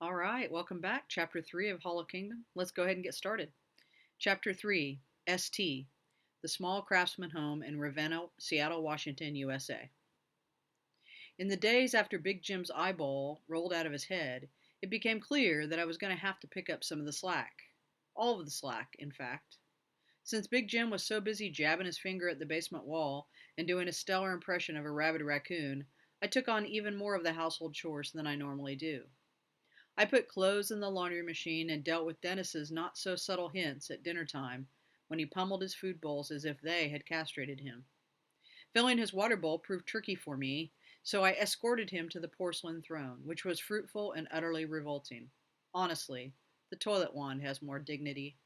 All right, welcome back. Chapter 3 of Hollow Kingdom. Let's go ahead and get started. Chapter 3 ST, the small craftsman home in Ravenna, Seattle, Washington, USA. In the days after Big Jim's eyeball rolled out of his head, it became clear that I was going to have to pick up some of the slack. All of the slack, in fact. Since Big Jim was so busy jabbing his finger at the basement wall and doing a stellar impression of a rabid raccoon, I took on even more of the household chores than I normally do. I put clothes in the laundry machine and dealt with Dennis's not so subtle hints at dinner time when he pummeled his food bowls as if they had castrated him. Filling his water bowl proved tricky for me, so I escorted him to the porcelain throne, which was fruitful and utterly revolting. Honestly, the toilet wand has more dignity.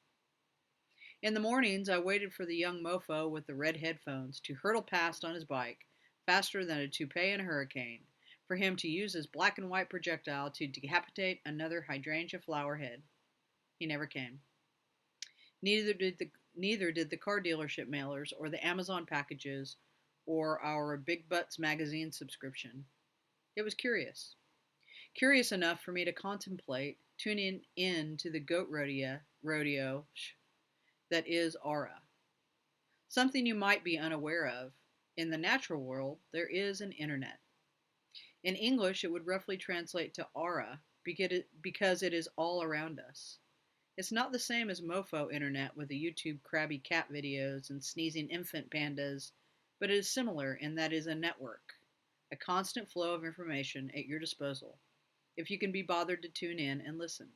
In the mornings, I waited for the young mofo with the red headphones to hurtle past on his bike, faster than a toupee in a hurricane, for him to use his black and white projectile to decapitate another hydrangea flower head. He never came. Neither did the car dealership mailers or the Amazon packages or our Big Butts magazine subscription. It was curious. Curious enough for me to contemplate tuning in to the goat rodeo that is Aura. Something you might be unaware of. In the natural world, there is an internet. In English, it would roughly translate to aura because it is all around us. It's not the same as mofo internet with the YouTube crabby cat videos and sneezing infant pandas, but it is similar in that it is a network, a constant flow of information at your disposal, if you can be bothered to tune in and listen.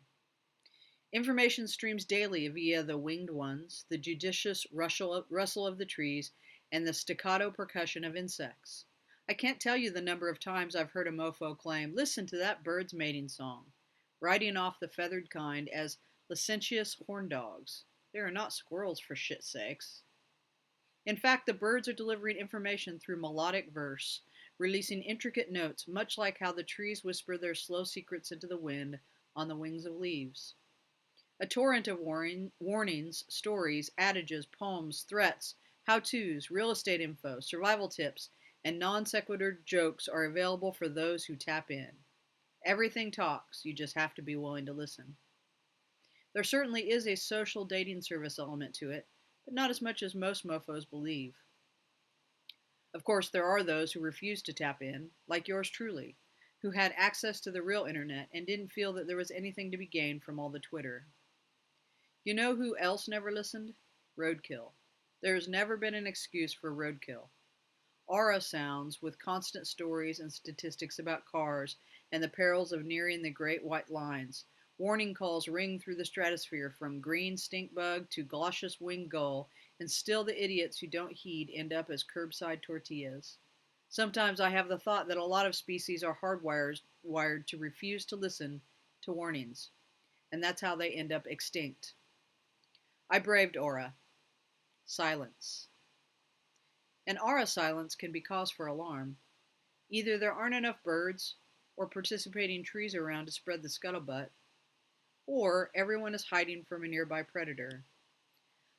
Information streams daily via the winged ones, the judicious rustle of the trees, and the staccato percussion of insects. I can't tell you the number of times I've heard a mofo claim, "Listen to that bird's mating song," writing off the feathered kind as licentious horn dogs. They are not squirrels, for shit's sakes. In fact, the birds are delivering information through melodic verse, releasing intricate notes, much like how the trees whisper their slow secrets into the wind on the wings of leaves. A torrent of warnings, stories, adages, poems, threats, how-tos, real estate info, survival tips, and non sequitur jokes are available for those who tap in. Everything talks, you just have to be willing to listen. There certainly is a social dating service element to it, but not as much as most mofos believe. Of course, there are those who refuse to tap in, like yours truly, who had access to the real internet and didn't feel that there was anything to be gained from all the Twitter. You know who else never listened? Roadkill. There has never been an excuse for roadkill. Aura sounds with constant stories and statistics about cars and the perils of nearing the great white lines. Warning calls ring through the stratosphere from green stink bug to glaucous winged gull, and still the idiots who don't heed end up as curbside tortillas. Sometimes I have the thought that a lot of species are hardwired to refuse to listen to warnings, and that's how they end up extinct. I braved aura. Silence. An aura silence can be cause for alarm. Either there aren't enough birds or participating trees around to spread the scuttlebutt, or everyone is hiding from a nearby predator.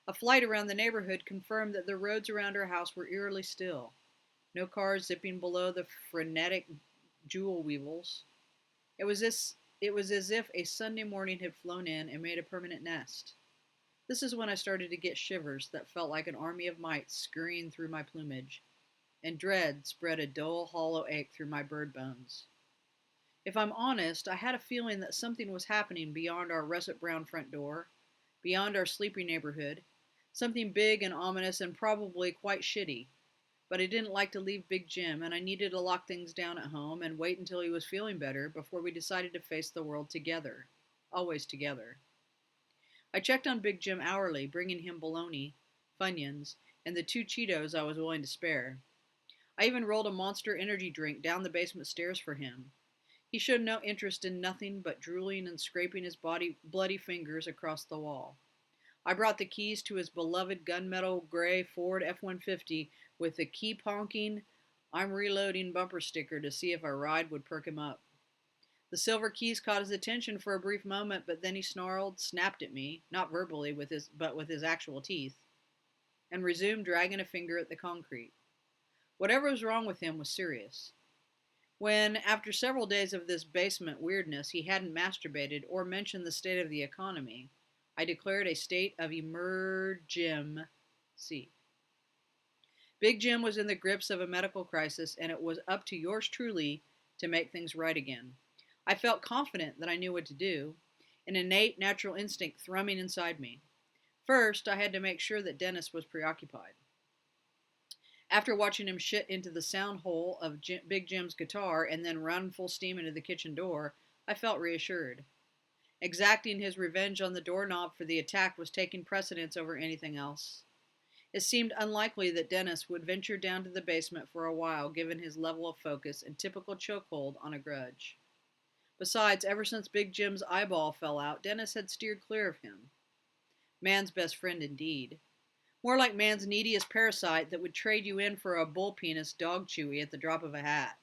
A flight around the neighborhood confirmed that the roads around our house were eerily still. No cars zipping below the frenetic jewel weevils. It was as if a Sunday morning had flown in and made a permanent nest. This is when I started to get shivers that felt like an army of mites scurrying through my plumage, and dread spread a dull, hollow ache through my bird bones. If I'm honest, I had a feeling that something was happening beyond our russet brown front door, beyond our sleepy neighborhood, something big and ominous and probably quite shitty. But I didn't like to leave Big Jim, and I needed to lock things down at home and wait until he was feeling better before we decided to face the world together. Always together. I checked on Big Jim hourly, bringing him bologna, Funyuns, and the 2 Cheetos I was willing to spare. I even rolled a Monster energy drink down the basement stairs for him. He showed no interest in nothing but drooling and scraping his bloody fingers across the wall. I brought the keys to his beloved gunmetal gray Ford F-150 with the key-ponking "I'm reloading" bumper sticker to see if our ride would perk him up. The silver keys caught his attention for a brief moment, but then he snarled, snapped at me, not verbally but with his actual teeth, and resumed dragging a finger at the concrete. Whatever was wrong with him was serious. When, after several days of this basement weirdness, he hadn't masturbated or mentioned the state of the economy, I declared a state of emergency. Big Jim was in the grips of a medical crisis, and it was up to yours truly to make things right again. I felt confident that I knew what to do, an innate natural instinct thrumming inside me. First, I had to make sure that Dennis was preoccupied. After watching him shit into the sound hole of Big Jim's guitar and then run full steam into the kitchen door, I felt reassured. Exacting his revenge on the doorknob for the attack was taking precedence over anything else. It seemed unlikely that Dennis would venture down to the basement for a while given his level of focus and typical chokehold on a grudge. Besides, ever since Big Jim's eyeball fell out, Dennis had steered clear of him. Man's best friend indeed. More like man's neediest parasite that would trade you in for a bull penis dog chewy at the drop of a hat.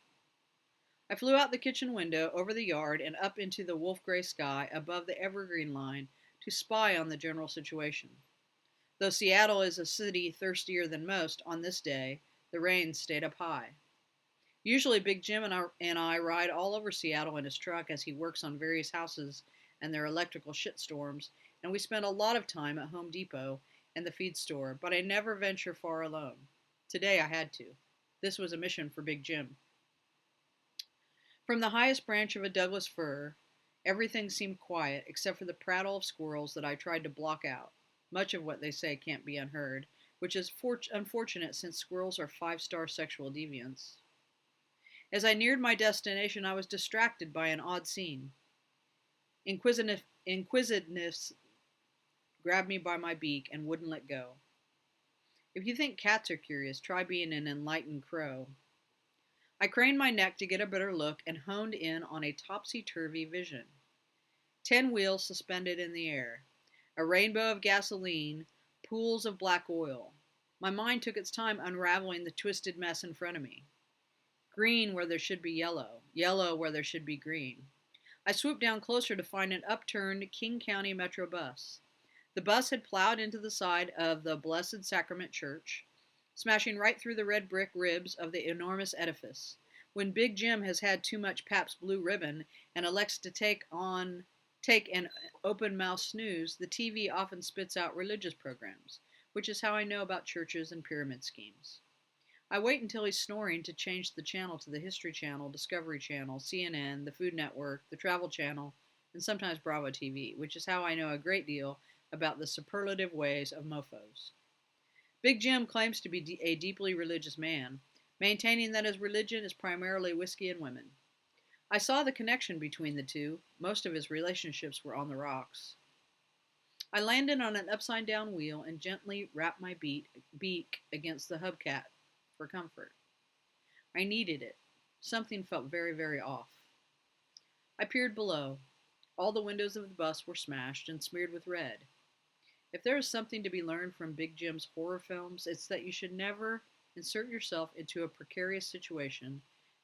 I flew out the kitchen window, over the yard, and up into the wolf gray sky above the evergreen line to spy on the general situation. Though Seattle is a city thirstier than most, on this day, the rain stayed up high. Usually Big Jim and I ride all over Seattle in his truck as he works on various houses and their electrical shitstorms, and we spend a lot of time at Home Depot and the feed store, but I never venture far alone. Today I had to. This was a mission for Big Jim. From the highest branch of a Douglas fir, everything seemed quiet except for the prattle of squirrels that I tried to block out. Much of what they say can't be unheard, which is unfortunate since squirrels are five-star sexual deviants. As I neared my destination, I was distracted by an odd scene. Inquisitiveness grabbed me by my beak and wouldn't let go. If you think cats are curious, try being an enlightened crow. I craned my neck to get a better look and honed in on a topsy-turvy vision. 10 wheels suspended in the air. A rainbow of gasoline, pools of black oil. My mind took its time unraveling the twisted mess in front of me. Green where there should be yellow, yellow where there should be green. I swooped down closer to find an upturned King County Metro bus. The bus had plowed into the side of the Blessed Sacrament Church, smashing right through the red brick ribs of the enormous edifice. When Big Jim has had too much Pabst Blue Ribbon and elects to take an open-mouth snooze, the TV often spits out religious programs, which is how I know about churches and pyramid schemes. I wait until he's snoring to change the channel to the History Channel, Discovery Channel, CNN, the Food Network, the Travel Channel, and sometimes Bravo TV, which is how I know a great deal about the superlative ways of mofos. Big Jim claims to be a deeply religious man, maintaining that his religion is primarily whiskey and women. I saw the connection between the two. Most of his relationships were on the rocks. I landed on an upside-down wheel and gently wrapped my beak against the hubcap for comfort. I needed it. Something felt very, very off. I peered below. All the windows of the bus were smashed and smeared with red. If there is something to be learned from Big Jim's horror films, it's that you should never insert yourself into a precarious situation,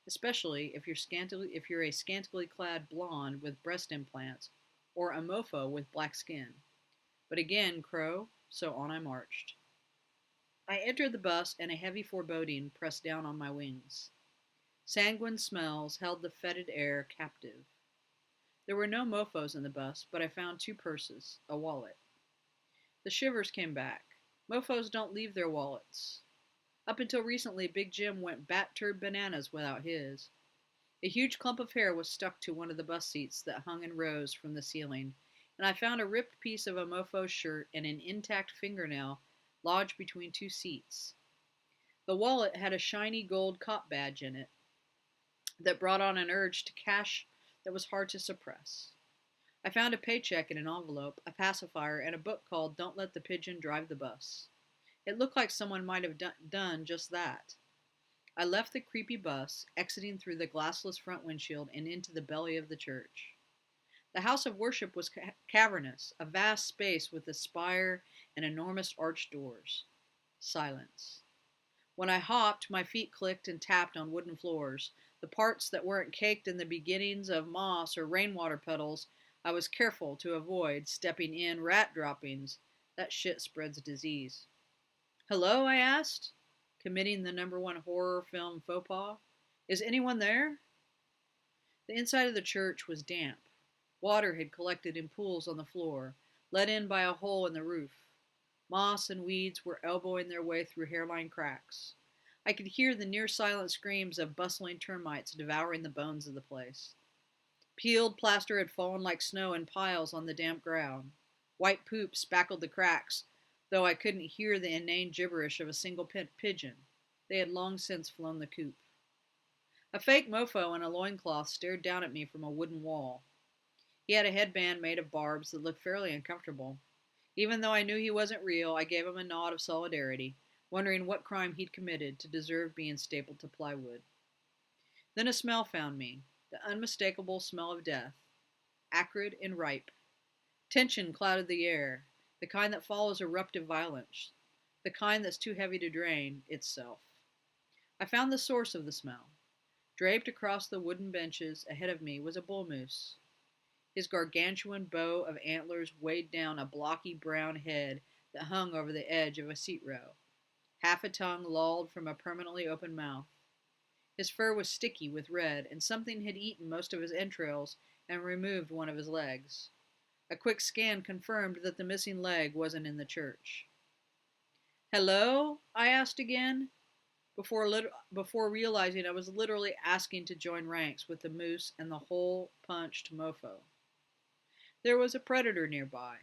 especially if you're a scantily clad blonde with breast implants or a mofo with black skin. But again, crow, so on I marched. I entered the bus and a heavy foreboding pressed down on my wings. Sanguine smells held the fetid air captive. There were no mofos in the bus, but I found 2 purses, a wallet. The shivers came back. Mofos don't leave their wallets. Up until recently, Big Jim went bat-turd bananas without his. A huge clump of hair was stuck to one of the bus seats that hung in rows from the ceiling, and I found a ripped piece of a mofo's shirt and an intact fingernail lodged between 2 seats. The wallet had a shiny gold cop badge in it that brought on an urge to cash that was hard to suppress. I found a paycheck in an envelope, a pacifier, and a book called Don't Let the Pigeon Drive the Bus. It looked like someone might have done just that. I left the creepy bus, exiting through the glassless front windshield and into the belly of the church. The house of worship was cavernous, a vast space with a spire and enormous arched doors. Silence. When I hopped, my feet clicked and tapped on wooden floors. The parts that weren't caked in the beginnings of moss or rainwater puddles, I was careful to avoid stepping in rat droppings. That shit spreads disease. Hello, I asked, committing the #1 horror film faux pas. Is anyone there? The inside of the church was damp. Water had collected in pools on the floor, let in by a hole in the roof. Moss and weeds were elbowing their way through hairline cracks. I could hear the near silent screams of bustling termites devouring the bones of the place. Peeled plaster had fallen like snow in piles on the damp ground. White poop spackled the cracks, though I couldn't hear the inane gibberish of a single pigeon. They had long since flown the coop. A fake mofo in a loincloth stared down at me from a wooden wall. He had a headband made of barbs that looked fairly uncomfortable. Even though I knew he wasn't real, I gave him a nod of solidarity, wondering what crime he'd committed to deserve being stapled to plywood. Then a smell found me, the unmistakable smell of death, acrid and ripe. Tension clouded the air, the kind that follows eruptive violence, the kind that's too heavy to drain itself. I found the source of the smell. Draped across the wooden benches ahead of me was a bull moose. His gargantuan bow of antlers weighed down a blocky brown head that hung over the edge of a seat row. Half a tongue lolled from a permanently open mouth. His fur was sticky with red, and something had eaten most of his entrails and removed one of his legs. A quick scan confirmed that the missing leg wasn't in the church. "Hello?" I asked again, before realizing I was literally asking to join ranks with the moose and the hole-punched mofo. There was a predator nearby,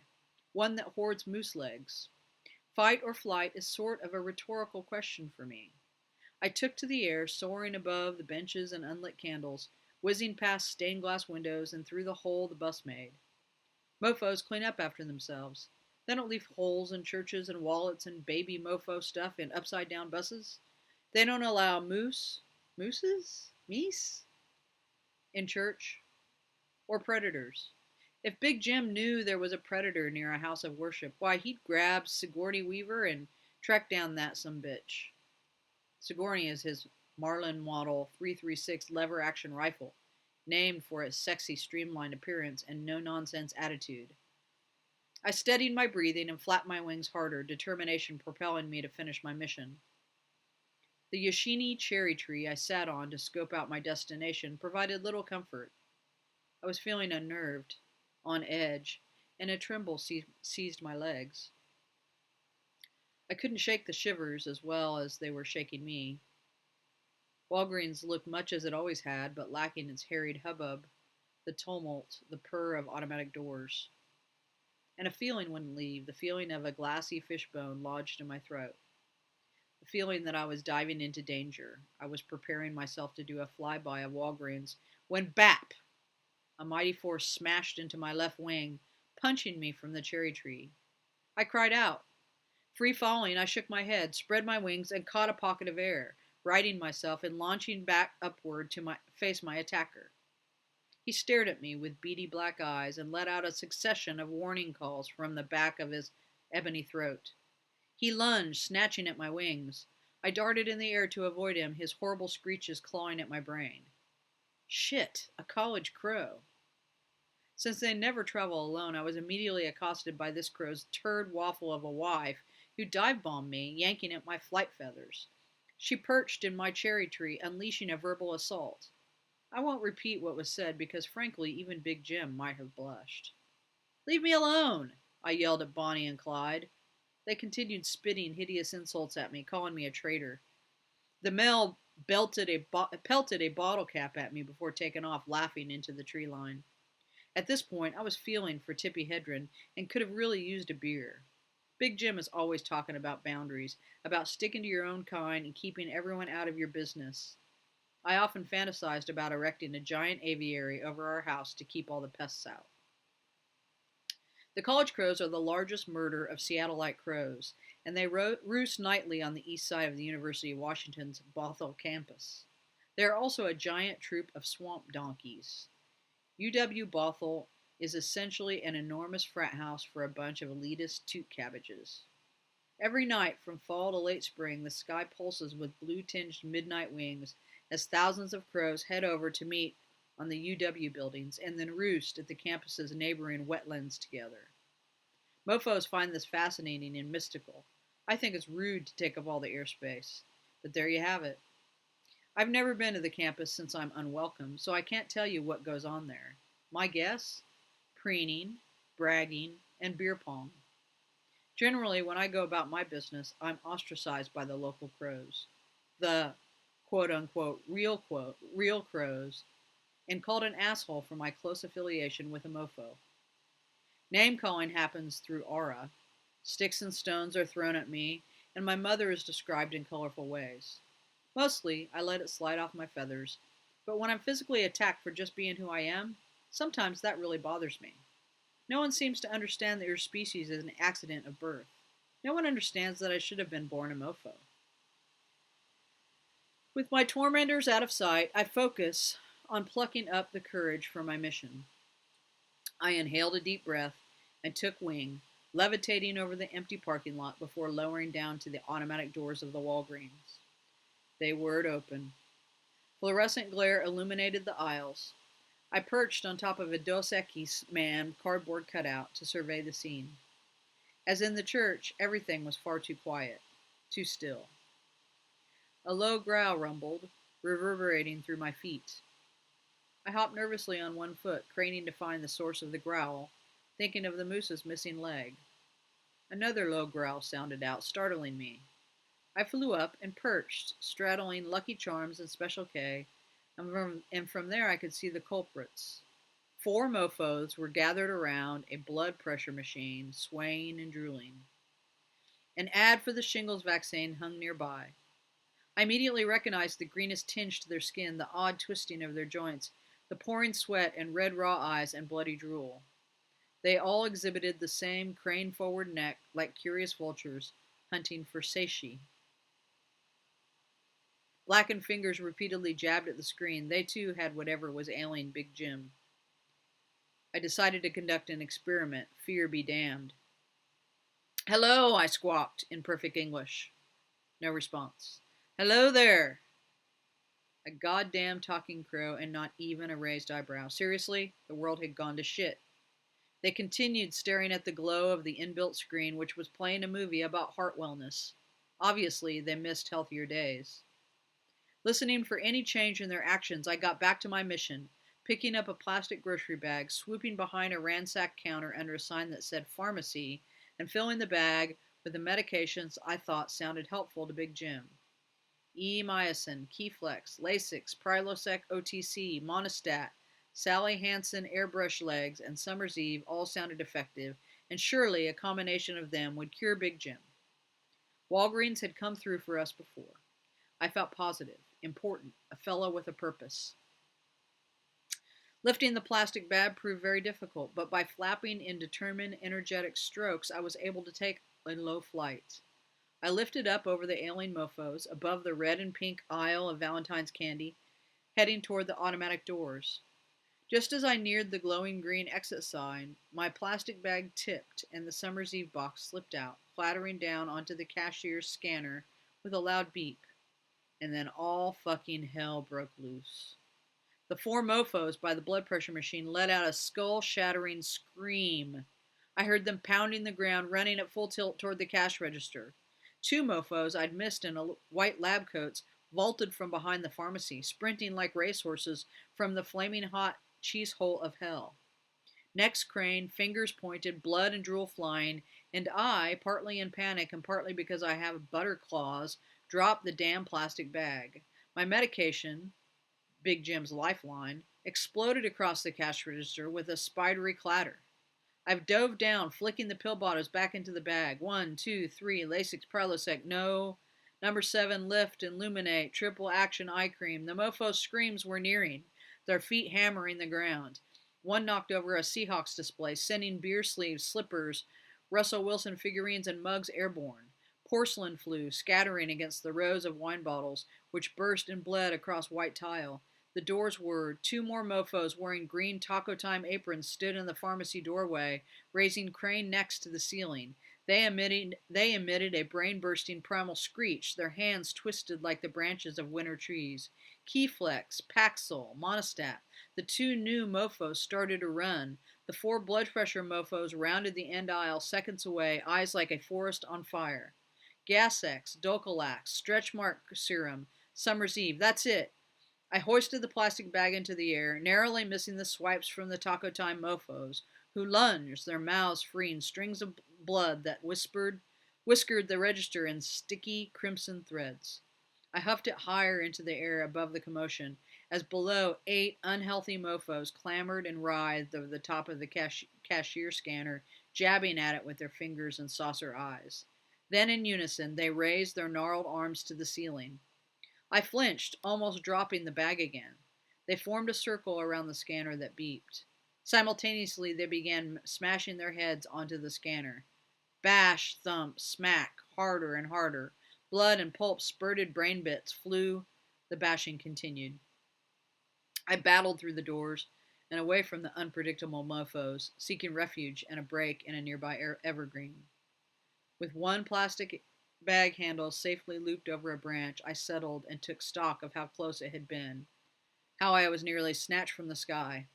one that hoards moose legs. Fight or flight is sort of a rhetorical question for me. I took to the air, soaring above the benches and unlit candles, whizzing past stained glass windows and through the hole the bus made. Mofos clean up after themselves. They don't leave holes in churches and wallets and baby mofo stuff in upside-down buses. They don't allow meese, in church, or predators. If Big Jim knew there was a predator near a house of worship, why, he'd grab Sigourney Weaver and track down that sumbitch. Sigourney is his Marlin Model 336 lever-action rifle, named for its sexy, streamlined appearance and no-nonsense attitude. I steadied my breathing and flapped my wings harder, determination propelling me to finish my mission. The Yoshini cherry tree I sat on to scope out my destination provided little comfort. I was feeling unnerved, on edge, and a tremble seized my legs. I couldn't shake the shivers as well as they were shaking me. Walgreens looked much as it always had, but lacking its harried hubbub, the tumult, the purr of automatic doors. And a feeling wouldn't leave, the feeling of a glassy fishbone lodged in my throat. The feeling that I was diving into danger. I was preparing myself to do a flyby of Walgreens when BAP! A mighty force smashed into my left wing, punching me from the cherry tree. I cried out. Free falling, I shook my head, spread my wings, and caught a pocket of air, righting myself and launching back upward to face my attacker. He stared at me with beady black eyes and let out a succession of warning calls from the back of his ebony throat. He lunged, snatching at my wings. I darted in the air to avoid him, his horrible screeches clawing at my brain. Shit, a college crow. Since they never travel alone, I was immediately accosted by this crow's turd waffle of a wife who dive-bombed me, yanking at my flight feathers. She perched in my cherry tree, unleashing a verbal assault. I won't repeat what was said because, frankly, even Big Jim might have blushed. "Leave me alone!" I yelled at Bonnie and Clyde. They continued spitting hideous insults at me, calling me a traitor. The male pelted a bottle cap at me before taking off, laughing into the tree line. At this point, I was feeling for Tippy Hedren and could have really used a beer. Big Jim is always talking about boundaries, about sticking to your own kind and keeping everyone out of your business. I often fantasized about erecting a giant aviary over our house to keep all the pests out. The college crows are the largest murder of Seattleite crows, and they roost nightly on the east side of the University of Washington's Bothell campus. They are also a giant troop of swamp donkeys. UW Bothell is essentially an enormous frat house for a bunch of elitist toot cabbages. Every night, from fall to late spring, the sky pulses with blue-tinged midnight wings as thousands of crows head over to meet on the UW buildings and then roost at the campus's neighboring wetlands together. Mofos find this fascinating and mystical. I think it's rude to take up all the airspace, but there you have it. I've never been to the campus since I'm unwelcome, so I can't tell you what goes on there. My guess? Preening, bragging, and beer pong. Generally, when I go about my business, I'm ostracized by the local crows. The real crows, and called an asshole for my close affiliation with a mofo. Name calling happens through aura. Sticks and stones are thrown at me, and my mother is described in colorful ways. Mostly, I let it slide off my feathers, but when I'm physically attacked for just being who I am, sometimes that really bothers me. No one seems to understand that your species is an accident of birth. No one understands that I should have been born a mofo. With my tormentors out of sight, I focus on plucking up the courage for my mission. I inhaled a deep breath and took wing, levitating over the empty parking lot before lowering down to the automatic doors of the Walgreens. They whirred open. Fluorescent glare illuminated the aisles. I perched on top of a Dos Equis man cardboard cutout to survey the scene. As in the church, everything was far too quiet, too still. A low growl rumbled, reverberating through my feet. I hopped nervously on one foot, craning to find the source of the growl, thinking of the moose's missing leg. Another low growl sounded out, startling me. I flew up and perched, straddling Lucky Charms and Special K, and from there I could see the culprits. 4 mofos were gathered around a blood pressure machine, swaying and drooling. An ad for the shingles vaccine hung nearby. I immediately recognized the greenish tinge to their skin, the odd twisting of their joints, the pouring sweat and red raw eyes and bloody drool. They all exhibited the same crane forward neck, like curious vultures, hunting for satiety. Blackened fingers repeatedly jabbed at the screen. They too had whatever was ailing Big Jim. I decided to conduct an experiment. Fear be damned. "Hello," I squawked in perfect English. No response. "Hello there." A goddamn talking crow and not even a raised eyebrow. Seriously, the world had gone to shit. They continued staring at the glow of the inbuilt screen, which was playing a movie about heart wellness. Obviously, they missed healthier days. Listening for any change in their actions, I got back to my mission, picking up a plastic grocery bag, swooping behind a ransacked counter under a sign that said pharmacy, and filling the bag with the medications I thought sounded helpful to Big Jim. E-mycin, Keflex, Lasix, Prilosec OTC, Monostat, Sally Hansen airbrush legs, and Summer's Eve all sounded effective, and surely a combination of them would cure Big Jim. Walgreens had come through for us before. I felt positive, important, a fellow with a purpose. Lifting the plastic bag proved very difficult, but by flapping in determined, energetic strokes, I was able to take a low flight. I lifted up over the ailing mofos, above the red and pink aisle of Valentine's candy, heading toward the automatic doors. Just as I neared the glowing green exit sign, my plastic bag tipped and the Summer's Eve box slipped out, clattering down onto the cashier's scanner with a loud beep. And then all fucking hell broke loose. The 4 mofos by the blood pressure machine let out a skull-shattering scream. I heard them pounding the ground, running at full tilt toward the cash register. 2 mofos I'd missed in white lab coats vaulted from behind the pharmacy, sprinting like racehorses from the flaming hot cheese hole of hell. Necks craned, fingers pointed, blood and drool flying, and I, partly in panic and partly because I have butter claws, dropped the damn plastic bag. My medication, Big Jim's lifeline, exploded across the cash register with a spidery clatter. I've dove down, flicking the pill bottles back into the bag. 1, 2, 3, Lasix, Prilosec, no. Number 7, Lift and Luminate, triple action eye cream. The mofo's screams were nearing, their feet hammering the ground. One knocked over a Seahawks display, sending beer sleeves, slippers, Russell Wilson figurines, and mugs airborne. Porcelain flew, scattering against the rows of wine bottles, which burst and bled across white tile. The doors whirred. 2 more mofos wearing green Taco Time aprons stood in the pharmacy doorway, raising craned necks to the ceiling. They emitted a brain-bursting primal screech, their hands twisted like the branches of winter trees. Keflex, Paxil, Monostat. The 2 new mofos started to run. The 4 blood pressure mofos rounded the end aisle seconds away, eyes like a forest on fire. Gas-X, Dulcolax, Stretch Mark Serum, Summer's Eve. That's it. I hoisted the plastic bag into the air, narrowly missing the swipes from the Taco Time mofos, who lunged, their mouths freeing strings of blood that whiskered the register in sticky crimson threads. I huffed it higher into the air above the commotion, as below 8 unhealthy mofos clamored and writhed over the top of the cashier scanner, jabbing at it with their fingers and saucer eyes. Then, in unison, they raised their gnarled arms to the ceiling. I flinched, almost dropping the bag again. They formed a circle around the scanner that beeped. Simultaneously, they began smashing their heads onto the scanner. Bash, thump, smack, harder and harder. Blood and pulp spurted brain bits flew. The bashing continued. I battled through the doors and away from the unpredictable mofos, seeking refuge and a break in a nearby evergreen. With one plastic bag handle safely looped over a branch, I settled and took stock of how close it had been, how I was nearly snatched from the sky.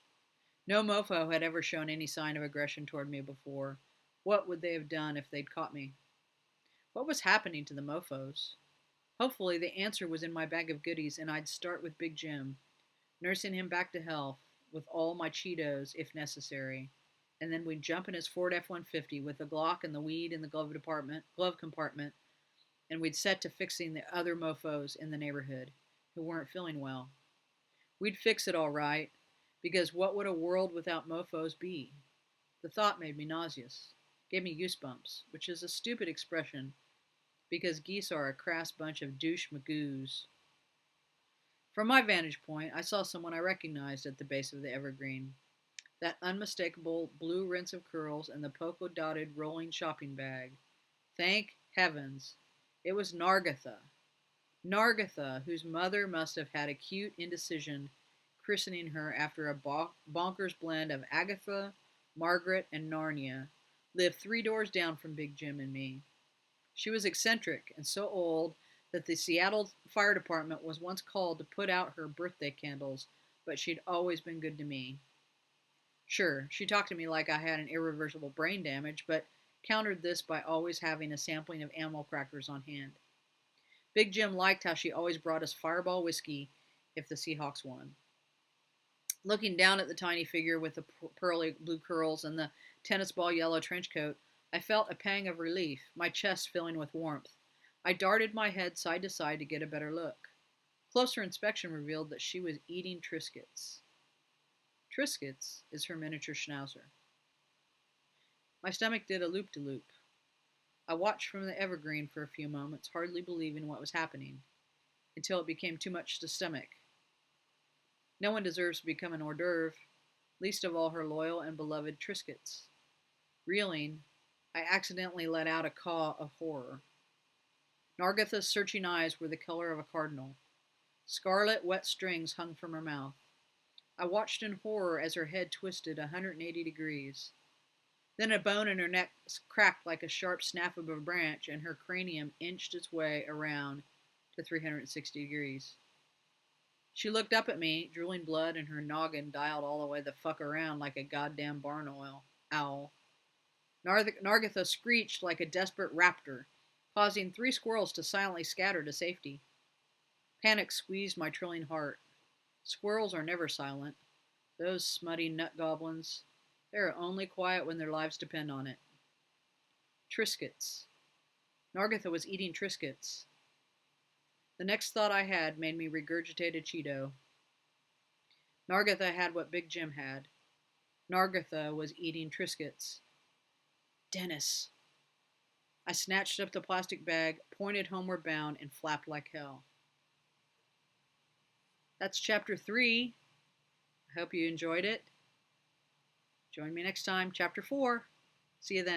No mofo had ever shown any sign of aggression toward me before. What would they have done if they'd caught me? What was happening to the mofos? Hopefully, the answer was in my bag of goodies, and I'd start with Big Jim, nursing him back to health with all my Cheetos if necessary. And then we'd jump in his Ford F-150 with the Glock and the weed in the glove compartment, and we'd set to fixing the other mofos in the neighborhood who weren't feeling well. We'd fix it all right, because what would a world without mofos be? The thought made me nauseous, gave me goosebumps, which is a stupid expression, because geese are a crass bunch of douche magoos. From my vantage point, I saw someone I recognized at the base of the evergreen. That unmistakable blue rinse of curls and the polka-dotted rolling shopping bag. Thank heavens. It was Nargatha. Nargatha, whose mother must have had acute indecision, christening her after a bonkers blend of Agatha, Margaret, and Narnia, lived 3 doors down from Big Jim and me. She was eccentric and so old that the Seattle Fire Department was once called to put out her birthday candles, but she'd always been good to me. Sure, she talked to me like I had an irreversible brain damage, but countered this by always having a sampling of animal crackers on hand. Big Jim liked how she always brought us Fireball whiskey if the Seahawks won. Looking down at the tiny figure with the pearly blue curls and the tennis ball yellow trench coat, I felt a pang of relief, my chest filling with warmth. I darted my head side to side to get a better look. Closer inspection revealed that she was eating Triscuits. Triscuits is her miniature schnauzer. My stomach did a loop-de-loop. I watched from the evergreen for a few moments, hardly believing what was happening, until it became too much to stomach. No one deserves to become an hors d'oeuvre, least of all her loyal and beloved Triscuits. Reeling, I accidentally let out a caw of horror. Nargatha's searching eyes were the color of a cardinal. Scarlet, wet strings hung from her mouth. I watched in horror as her head twisted 180 degrees. Then a bone in her neck cracked like a sharp snap of a branch, and her cranium inched its way around to 360 degrees. She looked up at me, drooling blood, and her noggin dialed all the way the fuck around like a goddamn barn owl. Nargatha screeched like a desperate raptor, causing 3 squirrels to silently scatter to safety. Panic squeezed my trilling heart. Squirrels are never silent. Those smutty nut goblins. They are only quiet when their lives depend on it. Triscuits. Nargatha was eating Triscuits. The next thought I had made me regurgitate a Cheeto. Nargatha had what Big Jim had. Nargatha was eating Triscuits. Dennis. I snatched up the plastic bag, pointed homeward bound, and flapped like hell. That's chapter 3. I hope you enjoyed it. Join me next time, chapter 4. See you then.